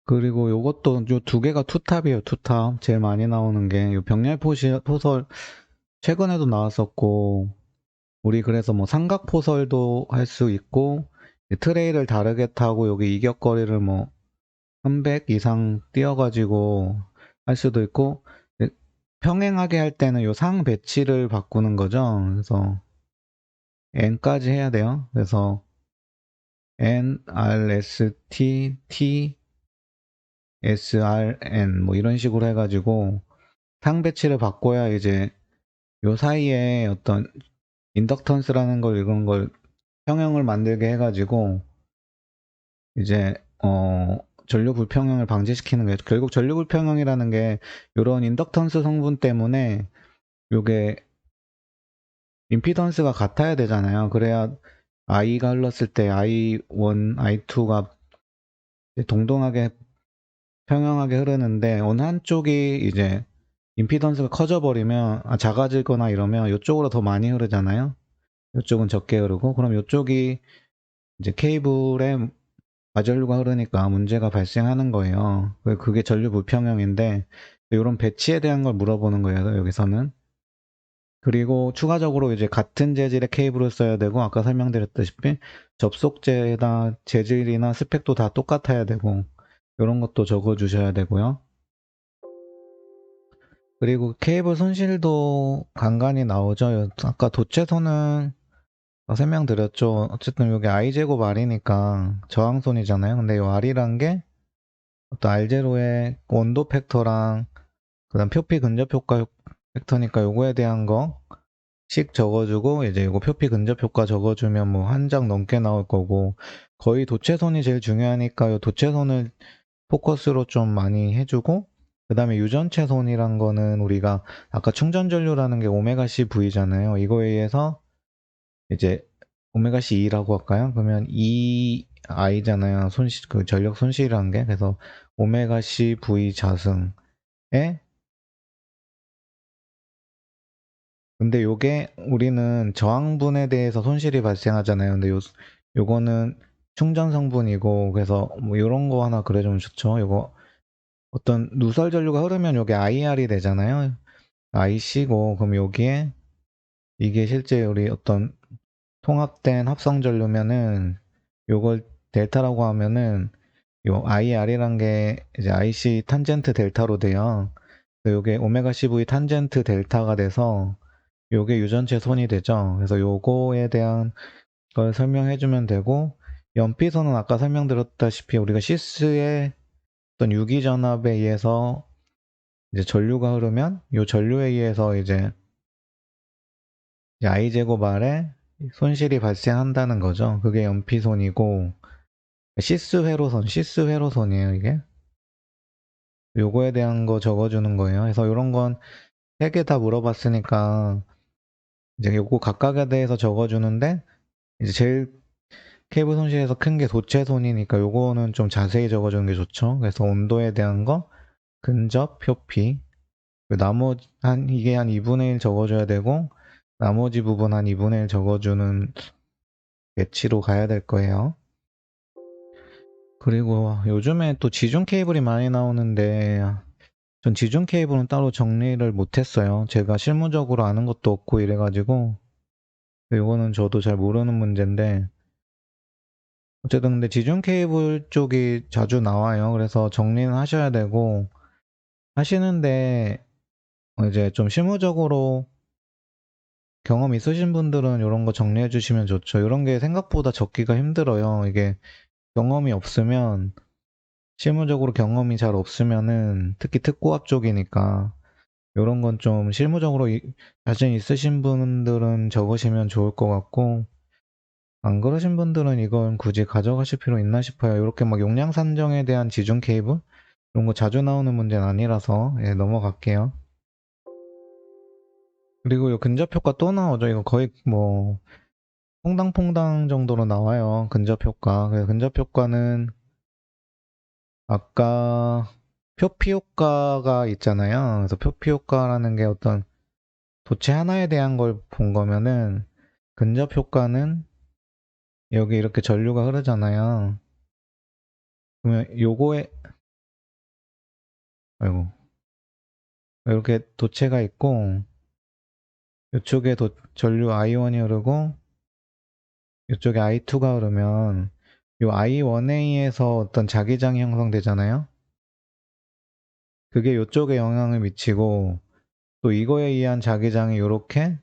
그리고 요것도 요 두 개가 투탑이에요. 투탑. 제일 많이 나오는 게 요 병렬 포설 최근에도 나왔었고, 우리 그래서 뭐 삼각 포설도 할 수 있고, 트레이를 다르게 타고 여기 이격거리를 뭐 300 이상 뛰어가지고 할 수도 있고, 평행하게 할 때는 요 상 배치를 바꾸는 거죠. 그래서 n까지 해야 돼요. 그래서 n, r, s, t, t, s, r, n 뭐 이런 식으로 해가지고 상 배치를 바꿔야 이제 요 사이에 어떤 인덕턴스라는 걸 이런 걸 평형을 만들게 해가지고 이제 전류 불평형을 방지시키는 거예요. 결국 전류 불평형이라는 게 이런 인덕턴스 성분 때문에 요게 임피던스가 같아야 되잖아요. 그래야 I가 흘렀을 때 I1, I2가 동등하게 평형하게 흐르는데 어느 한쪽이 이제 임피던스가 커져버리면 작아지거나 이러면 이쪽으로 더 많이 흐르잖아요. 이쪽은 적게 흐르고 그럼 이쪽이 이제 케이블에 과전류가 흐르니까 문제가 발생하는 거예요. 그게 전류 불평형인데 이런 배치에 대한 걸 물어보는 거예요. 여기서는. 그리고 추가적으로 이제 같은 재질의 케이블을 써야 되고 아까 설명드렸다시피 접속재나 재질이나 스펙도 다 똑같아야 되고 이런 것도 적어 주셔야 되고요. 그리고 케이블 손실도 간간히 나오죠. 아까 도체선은 설명드렸죠. 어쨌든 여기 I제곱 R이니까 저항선이잖아요. 근데 이 R이란 게 어떤 R0의 온도 팩터랑 그다음 표피 근접 효과 팩터니까 요거에 대한 거씩 적어주고 이제 이거 표피 근접 효과 적어주면 뭐 한 장 넘게 나올 거고 거의 도체선이 제일 중요하니까 요 도체선을 포커스로 좀 많이 해주고 그 다음에 유전체선이란 거는 우리가 아까 충전전류라는 게 오메가 C V잖아요. 이거에 의해서 이제 오메가 C 2라고 할까요? 그러면 EI잖아요. 손실, 그 전력 손실이란 게. 그래서 오메가 C V 자승에 근데 요게 우리는 저항분에 대해서 손실이 발생하잖아요. 근데 요거는 충전 성분이고 그래서 뭐 요런 거 하나 그려주면 좋죠. 요거 어떤 누설 전류가 흐르면 요게 IR이 되잖아요. IC고 그럼 여기에 이게 실제 우리 어떤 통합된 합성 전류면은 요걸 델타라고 하면은 요 IR이란 게 이제 IC 탄젠트 델타로 돼요. 요게 오메가 CV 탄젠트 델타가 돼서 요게 유전체 선이 되죠. 그래서 요거에 대한 걸 설명해주면 되고 연피선은 아까 설명드렸다시피 우리가 시스의 어떤 유기전압에 의해서 이제 전류가 흐르면 요 전류에 의해서 이제 I제곱 아래 손실이 발생한다는 거죠. 그게 연피선이고 시스 회로선이에요 이게. 요거에 대한 거 적어주는 거예요. 그래서 요런 건 세 개 다 물어봤으니까 이제 요거 각각에 대해서 적어주는데 이제 제일 케이블 손실에서 큰 게 도체손이니까 요거는 좀 자세히 적어주는 게 좋죠. 그래서 온도에 대한 거, 근접, 표피. 나머지, 이게 한 2분의 1 적어줘야 되고, 나머지 부분 한 2분의 1 적어주는 배치로 가야 될 거예요. 그리고 요즘에 또 지중 케이블이 많이 나오는데, 전 지중 케이블은 따로 정리를 못했어요. 제가 실무적으로 아는 것도 없고 이래가지고, 요거는 저도 잘 모르는 문제인데, 어쨌든 근데 지중 케이블 쪽이 자주 나와요. 그래서 정리는 하셔야 되고 하시는데 이제 좀 실무적으로 경험 있으신 분들은 이런 거 정리해 주시면 좋죠. 이런 게 생각보다 적기가 힘들어요. 이게 경험이 없으면 실무적으로 경험이 잘 없으면은 특히 특고압 쪽이니까 이런 건 좀 실무적으로 자신 있으신 분들은 적으시면 좋을 것 같고 안 그러신 분들은 이건 굳이 가져가실 필요 있나 싶어요. 이렇게 막 용량 산정에 대한 지중 케이블 이런 거 자주 나오는 문제는 아니라서 예, 넘어갈게요. 그리고 이 근접 효과 또 나오죠. 이거 거의 뭐 퐁당퐁당 정도로 나와요. 근접 효과. 그래서 근접 효과는 아까 표피 효과가 있잖아요. 그래서 표피 효과라는 게 어떤 도체 하나에 대한 걸 본 거면은 근접 효과는 여기 이렇게 전류가 흐르잖아요. 그러면 요거에 아이고. 이렇게 도체가 있고, 이쪽에 전류 I1이 흐르고, 이쪽에 I2가 흐르면, 요 I1A에서 어떤 자기장이 형성되잖아요? 그게 이쪽에 영향을 미치고, 또 이거에 의한 자기장이 요렇게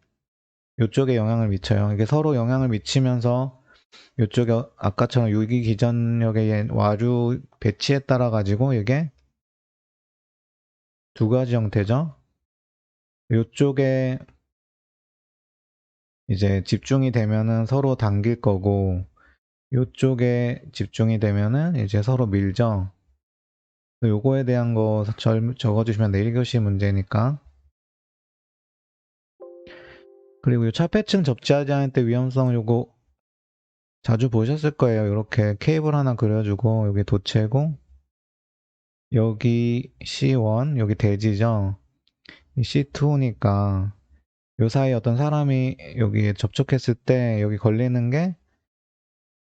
이쪽에 영향을 미쳐요. 이게 서로 영향을 미치면서 이쪽에 아까처럼 유기기전력의 와류 배치에 따라 가지고 이게 두 가지 형태죠. 이쪽에 이제 집중이 되면은 서로 당길 거고, 이쪽에 집중이 되면은 이제 서로 밀죠. 요거에 대한 거 적어주시면 내일 교시 문제니까. 그리고 이 차폐층 접지하지 않을 때 위험성 요거 자주 보셨을 거예요. 이렇게 케이블 하나 그려주고 여기 도체고 여기 C1 여기 대지죠. C2니까 요 사이에 어떤 사람이 여기에 접촉했을 때 여기 걸리는 게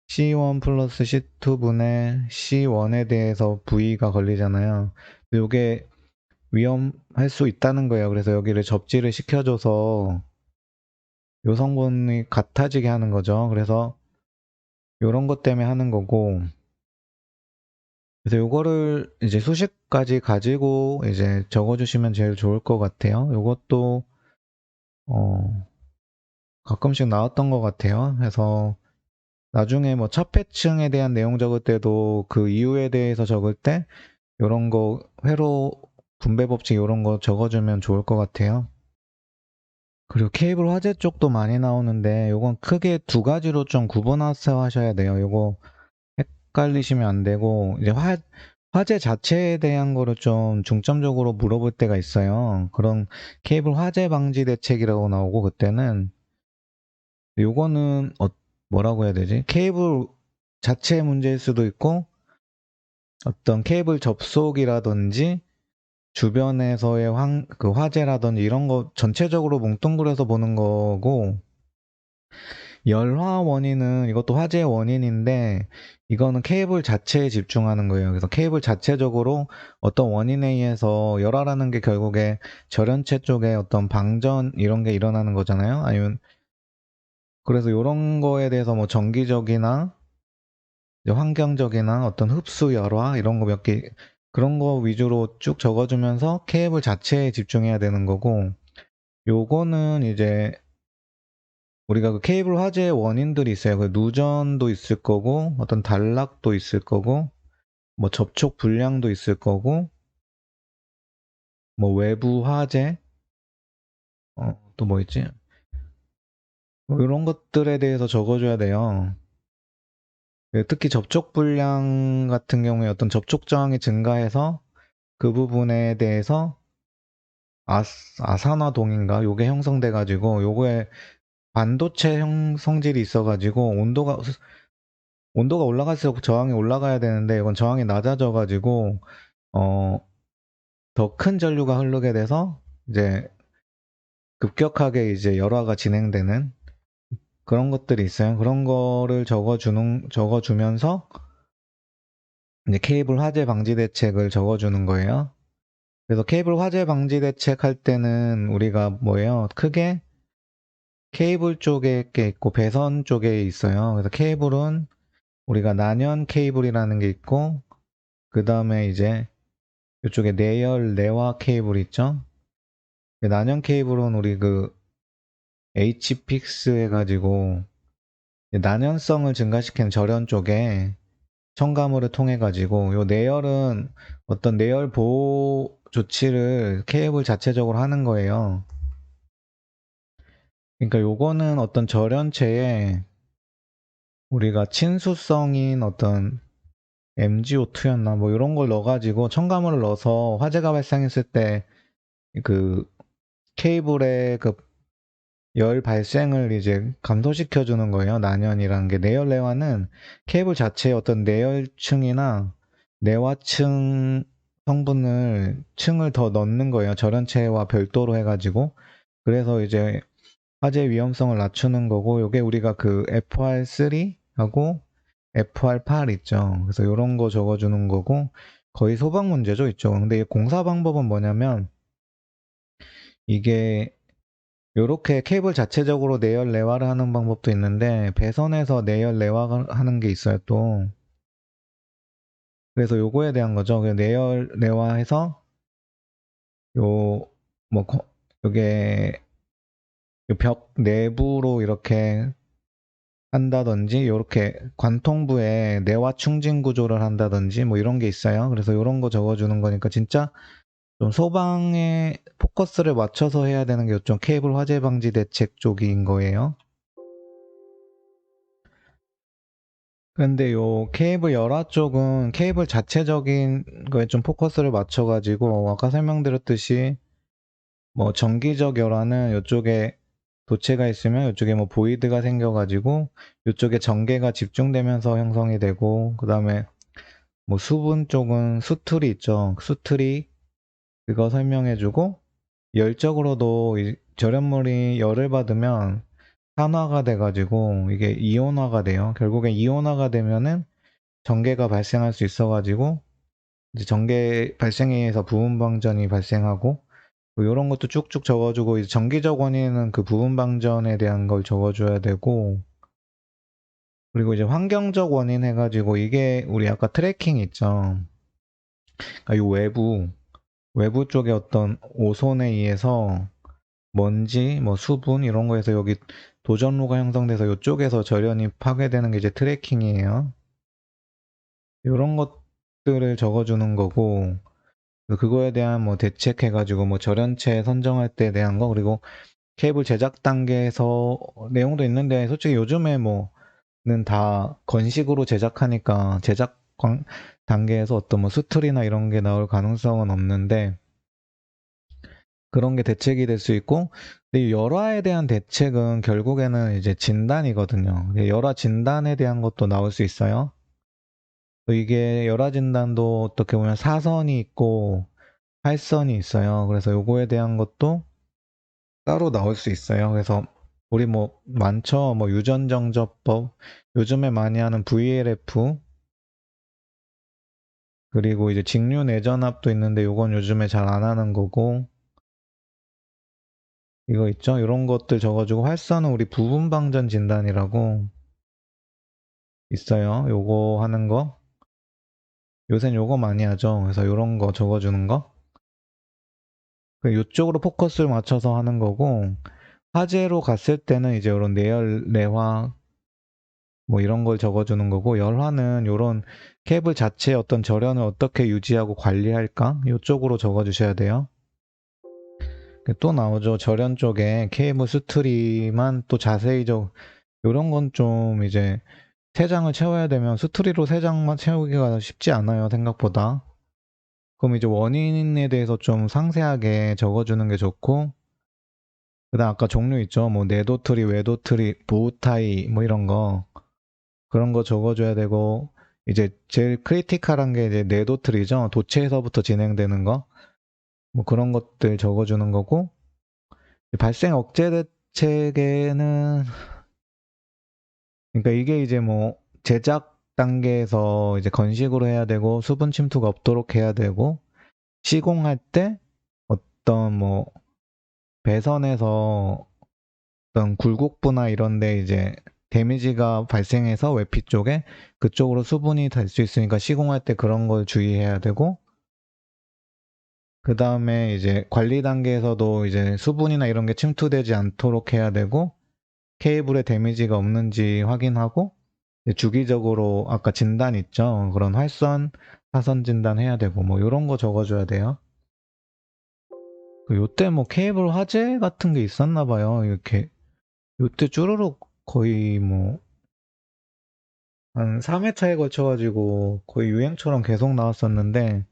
C1 플러스 C2분의 C1에 대해서 V가 걸리잖아요. 요게 위험할 수 있다는 거예요. 그래서 여기를 접지를 시켜줘서 요 성분이 같아지게 하는 거죠. 그래서 요런 것 때문에 하는 거고, 그래서 요거를 이제 수십 가지 가지고 이제 적어주시면 제일 좋을 것 같아요. 요것도 가끔씩 나왔던 것 같아요. 그래서 나중에 뭐 차폐층에 대한 내용 적을 때도 그 이유에 대해서 적을 때 요런 거 회로 분배 법칙 요런 거 적어주면 좋을 것 같아요. 그리고 케이블 화재 쪽도 많이 나오는데 요건 크게 두 가지로 좀 구분해서 하셔야 돼요. 요거 헷갈리시면 안 되고 이제 화재 자체에 대한 거를 좀 중점적으로 물어볼 때가 있어요. 그런 케이블 화재 방지 대책이라고 나오고 그때는 요거는 뭐라고 해야 되지? 케이블 자체의 문제일 수도 있고 어떤 케이블 접속이라든지 주변에서의 그 화재라든지 이런 거 전체적으로 뭉뚱그려서 보는 거고 열화 원인은 이것도 화재의 원인인데 이거는 케이블 자체에 집중하는 거예요. 그래서 케이블 자체적으로 어떤 원인에 의해서 열화라는 게 결국에 절연체 쪽에 어떤 방전 이런 게 일어나는 거잖아요. 아니면 그래서 이런 거에 대해서 뭐 정기적이나 환경적이나 어떤 흡수 열화 이런 거 몇 개 그런 거 위주로 쭉 적어주면서 케이블 자체에 집중해야 되는 거고 요거는 이제 우리가 그 케이블 화재의 원인들이 있어요. 그 누전도 있을 거고, 어떤 단락도 있을 거고, 뭐 접촉 불량도 있을 거고, 뭐 외부 화재, 또 뭐 있지? 뭐 이런 것들에 대해서 적어줘야 돼요. 예, 특히 접촉 불량 같은 경우에 어떤 접촉 저항이 증가해서 그 부분에 대해서 아산화동인가? 요게 형성돼가지고, 요거에 반도체 성질이 있어가지고, 온도가 올라갈수록 저항이 올라가야 되는데, 이건 저항이 낮아져가지고, 어, 더 큰 전류가 흐르게 돼서 이제 급격하게 이제 열화가 진행되는 그런 것들이 있어요. 그런 거를 적어주면서 이제 케이블 화재 방지 대책을 적어주는 거예요. 그래서 케이블 화재 방지 대책 할 때는 우리가 뭐예요? 크게 케이블 쪽에 게 있고 배선 쪽에 있어요. 그래서 케이블은 우리가 난연 케이블이라는 게 있고 그 다음에 이제 이쪽에 내열 내화 케이블 있죠? 난연 케이블은 우리 그 HPX 해가지고 난연성을 증가시키는 절연 쪽에 첨가물을 통해 가지고 요 내열은 어떤 내열 보호 조치를 케이블 자체적으로 하는 거예요. 그러니까 요거는 어떤 절연체에 우리가 친수성인 어떤 MgO2였나 뭐 이런 걸 넣어가지고 첨가물을 넣어서 화재가 발생했을 때 그 케이블의 그 열 발생을 이제 감소시켜 주는 거예요. 난연이라는 게 내열 내화는 케이블 자체에 어떤 내열층이나 내화층 성분을 층을 더 넣는 거예요. 절연체와 별도로 해가지고 그래서 이제 화재 위험성을 낮추는 거고 요게 우리가 그 FR3하고 FR8 있죠. 그래서 요런 거 적어주는 거고 거의 소방 문제죠, 이쪽은. 근데 이 공사 방법은 뭐냐면, 이게 요렇게 케이블 자체적으로 내열 내화를 하는 방법도 있는데, 배선에서 내열 내화하는 게 있어요, 또. 그래서 요거에 대한 거죠. 내열 내화해서 요, 뭐, 요게 벽 내부로 이렇게 한다든지, 요렇게 관통부에 내화 충진 구조를 한다든지, 뭐 이런 게 있어요. 그래서 요런 거 적어주는 거니까 진짜 좀 소방에 포커스를 맞춰서 해야 되는 게 좀 케이블 화재 방지 대책 쪽인 거예요. 근데 요 케이블 열화 쪽은 케이블 자체적인 거에 좀 포커스를 맞춰가지고 아까 설명드렸듯이 뭐 정기적 열화는 이쪽에 도체가 있으면 이쪽에 뭐 보이드가 생겨가지고 이쪽에 전개가 집중되면서 형성이 되고, 그 다음에 뭐 수분 쪽은 수틀이 있죠. 수틀이 그거 설명해주고, 열적으로도 절연물이 열을 받으면 산화가 돼가지고 이게 이온화가 돼요. 결국엔 이온화가 되면은 전개가 발생할 수 있어가지고 이제 전개 발생에 의해서 부분 방전이 발생하고, 뭐 이런 것도 쭉쭉 적어주고, 이제 정기적 원인은 그 부분 방전에 대한 걸 적어줘야 되고, 그리고 이제 환경적 원인 해가지고 이게 우리 아까 트래킹 있죠. 그러니까 이 외부 쪽에 어떤 오손에 의해서 먼지, 뭐 수분 이런 거에서 여기 도전로가 형성돼서 이쪽에서 절연이 파괴되는 게 이제 트래킹이에요. 이런 것들을 적어주는 거고, 그거에 대한 뭐 대책해가지고 뭐 절연체 선정할 때 대한 거, 그리고 케이블 제작 단계에서 내용도 있는데 솔직히 요즘에 뭐는 다 건식으로 제작하니까 단계에서 어떤 뭐 수틀이나 이런 게 나올 가능성은 없는데, 그런 게 대책이 될 수 있고, 근데 이 열화에 대한 대책은 결국에는 이제 진단이거든요. 열화 진단에 대한 것도 나올 수 있어요. 이게 열화 진단도 어떻게 보면 사선이 있고 활선이 있어요. 그래서 요거에 대한 것도 따로 나올 수 있어요. 그래서 우리 뭐 많죠. 뭐 유전정접법, 요즘에 많이 하는 VLF, 그리고 이제 직류 내전압도 있는데 요건 요즘에 잘 안 하는 거고, 이거 있죠? 이런 것들 적어주고, 활선은 우리 부분 방전 진단이라고 있어요. 요거 하는 거. 요새는 요거 많이 하죠. 그래서 요런 거 적어주는 거. 요쪽으로 포커스를 맞춰서 하는 거고, 화재로 갔을 때는 이제 이런 내열, 내화, 뭐 이런 걸 적어주는 거고, 열화는 요런 케이블 자체의 어떤 절연을 어떻게 유지하고 관리할까? 요쪽으로 적어주셔야 돼요. 또 나오죠. 절연 쪽에 케이블 스트리만 또 자세히 요런 건 좀 이제 세 장을 채워야 되면 스트리로 세 장만 채우기가 쉽지 않아요, 생각보다. 그럼 이제 원인에 대해서 좀 상세하게 적어주는 게 좋고, 그다음 아까 종류 있죠. 뭐 내도트리, 외도트리, 보우타이 뭐 이런 거, 그런 거 적어줘야 되고, 이제 제일 크리티컬한 게 이제 내도트리죠. 도체에서부터 진행되는 거, 뭐 그런 것들 적어주는 거고, 발생 억제 대책에는, 그러니까 이게 이제 뭐 제작 단계에서 이제 건식으로 해야 되고 수분 침투가 없도록 해야 되고, 시공할 때 어떤 뭐 배선에서 어떤 굴곡부나 이런 데 이제 데미지가 발생해서 외피 쪽에 그쪽으로 수분이 될 수 있으니까 시공할 때 그런 걸 주의해야 되고, 그 다음에 이제 관리 단계에서도 이제 수분이나 이런 게 침투되지 않도록 해야 되고, 케이블에 데미지가 없는지 확인하고, 주기적으로 아까 진단 있죠. 그런 활선, 사선 진단 해야 되고 뭐 이런 거 적어줘야 돼요. 요때 뭐 케이블 화재 같은 게 있었나 봐요. 이렇게 요때 쭈루룩 거의 뭐 한 3회차에 걸쳐가지고 거의 유행처럼 계속 나왔었는데,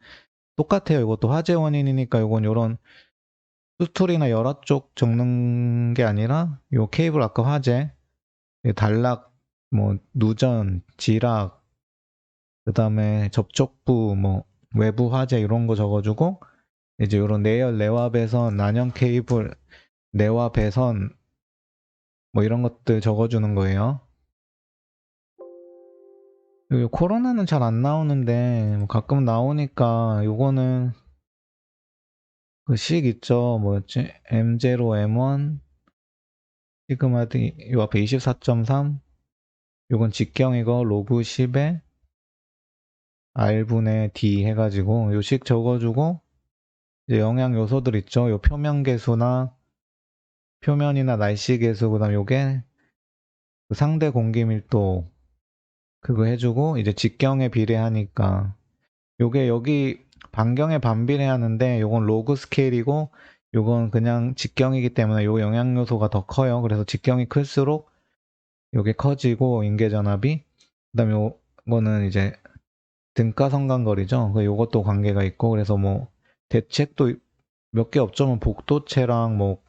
똑같아요. 이것도 화재 원인이니까 요건 요런 수툴이나 열화 쪽 적는 게 아니라 요 케이블 아까 화재, 단락, 뭐 누전, 지락, 그 다음에 접촉부, 뭐 외부 화재 이런 거 적어주고, 이제 요런 내열, 내화 배선, 난연 케이블, 내화 배선 뭐 이런 것들 적어주는 거예요. 요 코로나는 잘 안 나오는데 뭐 가끔 나오니까 요거는 그 식 있죠. 뭐였지? M0, M1, 시그마 D, 요 앞에 24.3, 요건 직경이고 로그 10에 R분의 D 해가지고 요 식 적어주고 이제 영양 요소들 있죠. 요 표면 계수나 표면이나 날씨 계수 그다음 요게 그 상대 공기 밀도 그거 해주고 이제 직경에 비례하니까 요게 여기 반경에 반비례하는데 요건 로그 스케일이고 요건 그냥 직경이기 때문에 요 영양 요소가 더 커요. 그래서 직경이 클수록 요게 커지고 인계전압이 그다음에 요거는 이제 등가 성간거리죠. 요것도 관계가 있고 그래서 뭐 대책도 몇 개 없죠. 뭐 복도체랑 뭐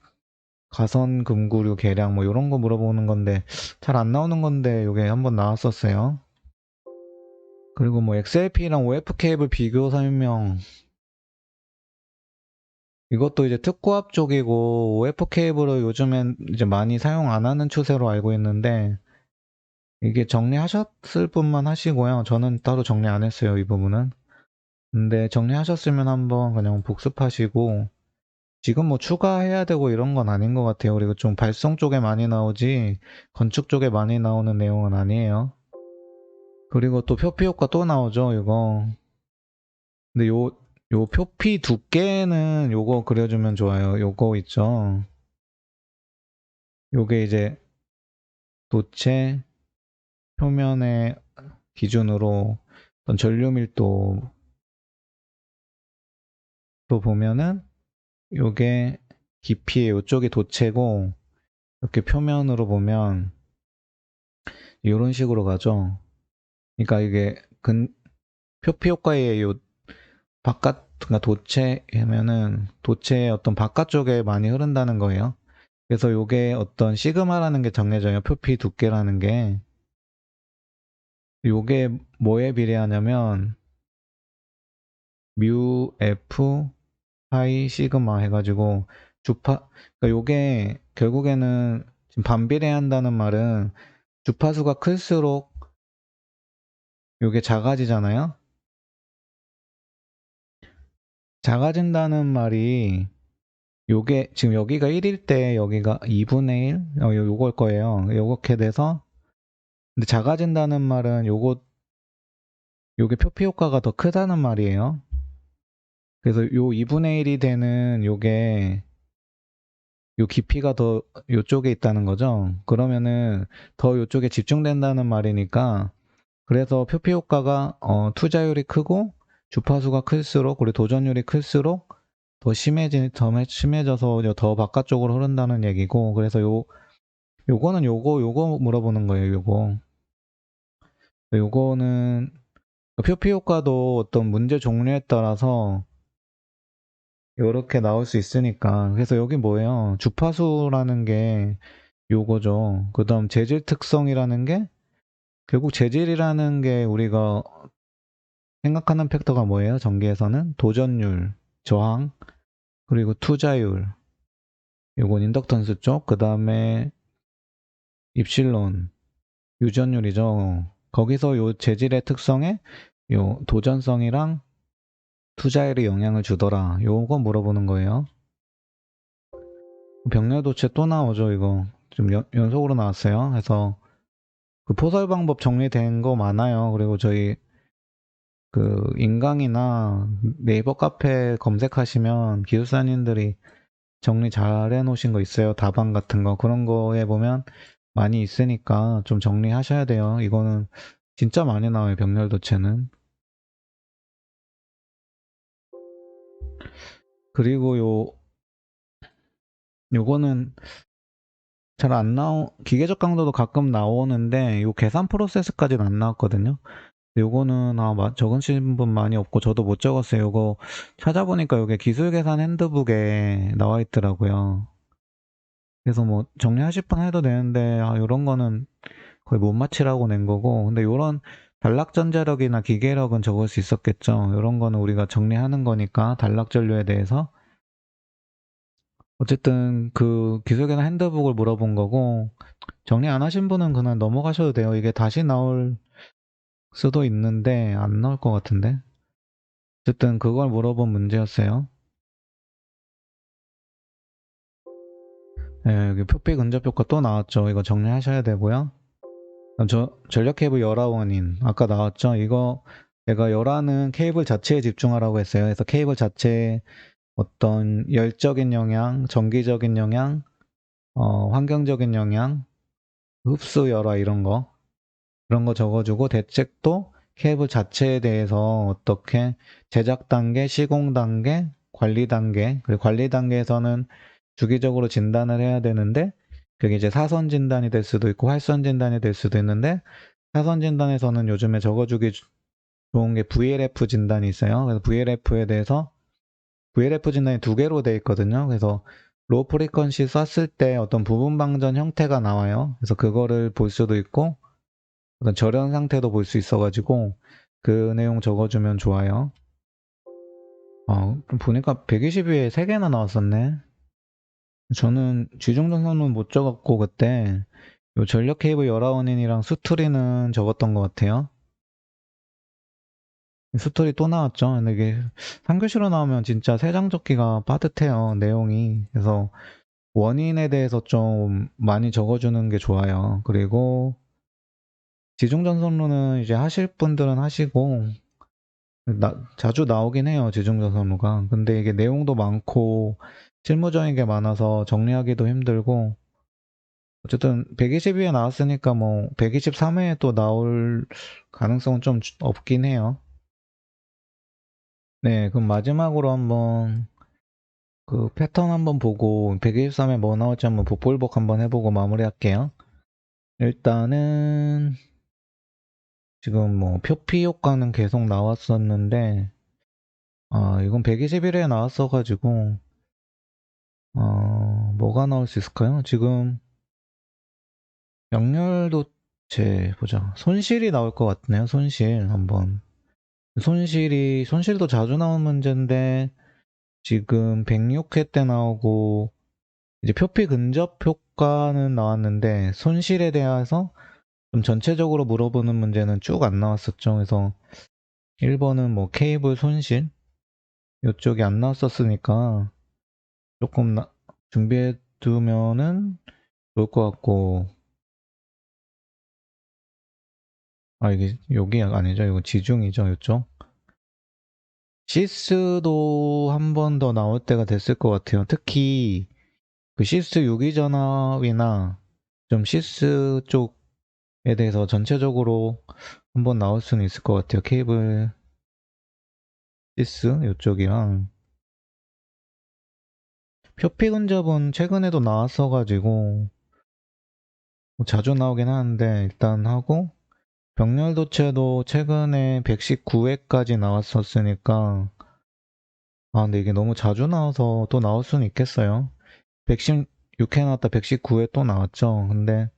가선 금구류 계량 뭐 이런 거 물어보는 건데 잘 안 나오는 건데 요게 한번 나왔었어요. 그리고 뭐 XLP랑 OF 케이블 비교 설명 이것도 이제 특고압 쪽이고 OF 케이블을 요즘엔 이제 많이 사용 안 하는 추세로 알고 있는데 이게 정리하셨을 분만 하시고요. 저는 따로 정리 안 했어요, 이 부분은. 근데 정리하셨으면 한번 그냥 복습하시고 지금 뭐 추가해야 되고 이런 건 아닌 것 같아요. 그리고 좀 발송 쪽에 많이 나오지 건축 쪽에 많이 나오는 내용은 아니에요. 그리고 또 표피 효과 또 나오죠, 이거. 근데 요 표피 두께는 요거 그려주면 좋아요. 요거 있죠. 요게 이제 도체 표면의 기준으로 어떤 전류 밀도로 보면은 요게 깊이의 요쪽이 도체고 이렇게 표면으로 보면 이런 식으로 가죠. 그러니까 이게 표피 효과의 요 바깥 그러니까 도체 하면은 도체의 어떤 바깥쪽에 많이 흐른다는 거예요. 그래서 요게 어떤 시그마라는 게 정해져요. 표피 두께라는 게. 요게 뭐에 비례하냐면 뮤 F 파이 시그마 해가지고 주파 그러니까 요게 결국에는 지금 반비례한다는 말은 주파수가 클수록 요게 작아지잖아요. 작아진다는 말이 요게 지금 여기가 1일 때 여기가 2분의 1 요걸 거예요. 요렇게 돼서 근데 작아진다는 말은 요게 표피 효과가 더 크다는 말이에요. 그래서 요 2분의 1이 되는 요게 요 깊이가 더 요쪽에 있다는 거죠. 그러면은 더 요쪽에 집중된다는 말이니까 그래서 표피 효과가 투자율이 크고 주파수가 클수록 그리고 도전율이 클수록 더 심해져서 더 바깥쪽으로 흐른다는 얘기고 그래서 요거는 요거 물어보는 거예요. 요거는 표피 효과도 어떤 문제 종류에 따라서 요렇게 나올 수 있으니까 그래서 여기 뭐예요? 주파수라는 게 요거죠. 그 다음 재질 특성이라는 게 결국 재질이라는 게 우리가 생각하는 팩터가 뭐예요? 전기에서는 도전율, 저항, 그리고 투자율. 요건 인덕턴스 쪽. 그 다음에 입실론, 유전율이죠. 거기서 요 재질의 특성에 요 도전성이랑 투자율이 영향을 주더라. 요거 물어보는 거예요. 병렬도체 또 나오죠, 이거. 좀 연속으로 나왔어요. 그래서 그 포설 방법 정리된 거 많아요. 그리고 저희 그 인강이나 네이버 카페 검색하시면 기술사님들이 정리 잘 해놓으신 거 있어요. 답안 같은 거. 그런 거에 보면 많이 있으니까 좀 정리하셔야 돼요. 이거는 진짜 많이 나와요. 병렬도체는. 그리고 요거는 잘 안 기계적 강도도 가끔 나오는데 요 계산 프로세스까지는 안 나왔거든요. 요거는 적으신 분 많이 없고 저도 못 적었어요. 요거 찾아보니까 요게 기술 계산 핸드북에 나와 있더라고요. 그래서 뭐 정리하실 분 해도 되는데 요런 거는 거의 못 맞히라고 낸 거고 근데 요런 단락전자력이나 기계력은 적을 수 있었겠죠. 요런 거는 우리가 정리하는 거니까 단락전류에 대해서 어쨌든 그 기술 계산 핸드북을 물어본 거고 정리 안 하신 분은 그냥 넘어가셔도 돼요. 이게 다시 나올 수도 있는데 안 나올 것 같은데. 어쨌든 그걸 물어본 문제였어요. 예, 여기 표피 근접 효과 또 나왔죠. 이거 정리하셔야 되고요. 전력 케이블 열화 원인 아까 나왔죠. 이거 내가 열화는 케이블 자체에 집중하라고 했어요. 그래서 케이블 자체에 어떤 열적인 영향, 전기적인 영향, 환경적인 영향, 흡수 열화 이런 거 그런 거 적어주고 대책도 케이블 자체에 대해서 어떻게 제작 단계, 시공 단계, 관리 단계 그리고 관리 단계에서는 주기적으로 진단을 해야 되는데 그게 이제 사선 진단이 될 수도 있고 활선 진단이 될 수도 있는데 사선 진단에서는 요즘에 적어주기 좋은 게 VLF 진단이 있어요. 그래서 VLF에 대해서 VLF 진단이 두 개로 돼 있거든요. 그래서 로우 프리퀀시 쐈을 때 어떤 부분 방전 형태가 나와요. 그래서 그거를 볼 수도 있고 어떤 절연 상태도 볼 수 있어가지고 그 내용 적어주면 좋아요. 보니까 120위에 3개나 나왔었네. 저는 쥐중전 선은 못 적었고 그때 요 전력 케이블 열화원인이랑 수트리는 적었던 것 같아요. 스토리 또 나왔죠. 근데 이게 3교시로 나오면 진짜 세 장 적기가 빠듯해요, 내용이. 그래서 원인에 대해서 좀 많이 적어주는 게 좋아요. 그리고 지중전선로는 이제 하실 분들은 하시고, 자주 나오긴 해요, 지중전선로가. 근데 이게 내용도 많고, 실무적인 게 많아서 정리하기도 힘들고, 어쨌든 120회에 나왔으니까 뭐 123회에 또 나올 가능성은 좀 없긴 해요. 네, 그럼 마지막으로 한번 그 패턴 한번 보고 123에 뭐 나올지 한번 복불복 한번 해보고 마무리할게요. 일단은 지금 뭐 표피 효과는 계속 나왔었는데 이건 121회에 나왔어가지고 뭐가 나올 수 있을까요? 지금 명렬도체 보자. 손실이 나올 것 같네요. 손실 한번. 손실도 자주 나온 문제인데 지금 106회 때 나오고 이제 표피 근접 효과는 나왔는데 손실에 대해서 좀 전체적으로 물어보는 문제는 쭉 안 나왔었죠. 그래서 1번은 뭐 케이블 손실 이쪽이 안 나왔었으니까 조금 준비해 두면은 좋을 것 같고 이게 여기 아니죠. 이거 지중이죠. 이쪽 시스도 한 번 더 나올 때가 됐을 것 같아요. 특히 그 시스 유기전압이나 좀 시스 쪽에 대해서 전체적으로 한번 나올 수는 있을 것 같아요. 케이블 시스 이쪽이랑 표피 근접은 최근에도 나왔어가지고 뭐 자주 나오긴 하는데 일단 하고 병렬도체도 최근에 119회까지 나왔었으니까 근데 이게 너무 자주 나와서 또 나올 수는 있겠어요. 116회 나왔다 119회 또 나왔죠. 근데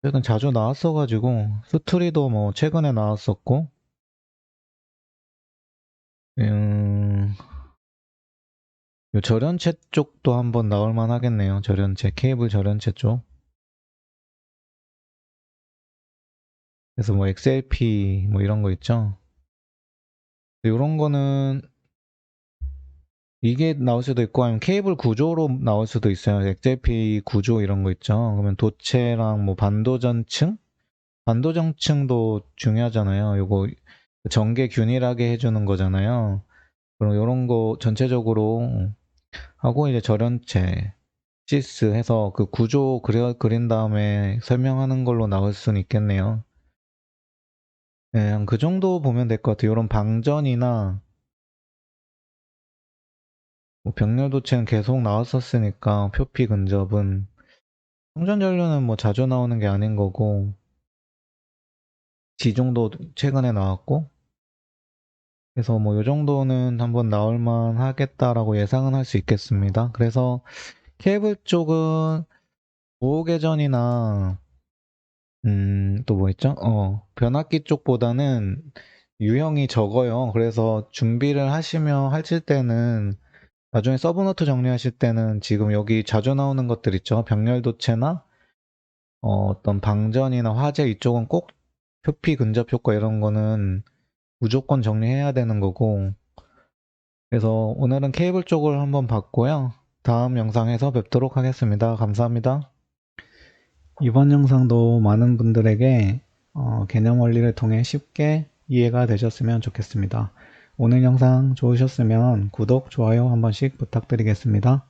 최근 자주 나왔어가지고 스트리도 뭐 최근에 나왔었고 음, 요 절연체 쪽도 한번 나올만 하겠네요. 절연체 케이블 절연체 쪽. 그래서 뭐 XLP 뭐 이런 거 있죠. 이런 거는 이게 나올 수도 있고 아니면 케이블 구조로 나올 수도 있어요. XLP 구조 이런 거 있죠. 그러면 도체랑 뭐 반도전층? 반도전층도 중요하잖아요. 요거 전개 균일하게 해주는 거잖아요. 그럼 이런 거 전체적으로 하고 이제 절연체, 시스 해서 그 구조 그린 다음에 설명하는 걸로 나올 수는 있겠네요. 네, 한 그 정도 보면 될 것 같아요. 이런 방전이나 뭐 병렬도체는 계속 나왔었으니까 표피 근접은 충전전류는 뭐 자주 나오는 게 아닌 거고 지중도 최근에 나왔고 그래서 뭐 요 정도는 한번 나올만 하겠다라고 예상은 할 수 있겠습니다. 그래서 케이블 쪽은 보호개전이나 또 뭐 있죠? 변압기 쪽보다는 유형이 적어요. 그래서 준비를 하실 때는 나중에 서브노트 정리하실 때는 지금 여기 자주 나오는 것들 있죠. 병렬도체나 어떤 방전이나 화재 이쪽은 꼭 표피 근접 효과 이런 거는 무조건 정리해야 되는 거고, 그래서 오늘은 케이블 쪽을 한번 봤고요. 다음 영상에서 뵙도록 하겠습니다. 감사합니다. 이번 영상도 많은 분들에게 개념 원리를 통해 쉽게 이해가 되셨으면 좋겠습니다. 오늘 영상 좋으셨으면 구독, 좋아요 한 번씩 부탁드리겠습니다.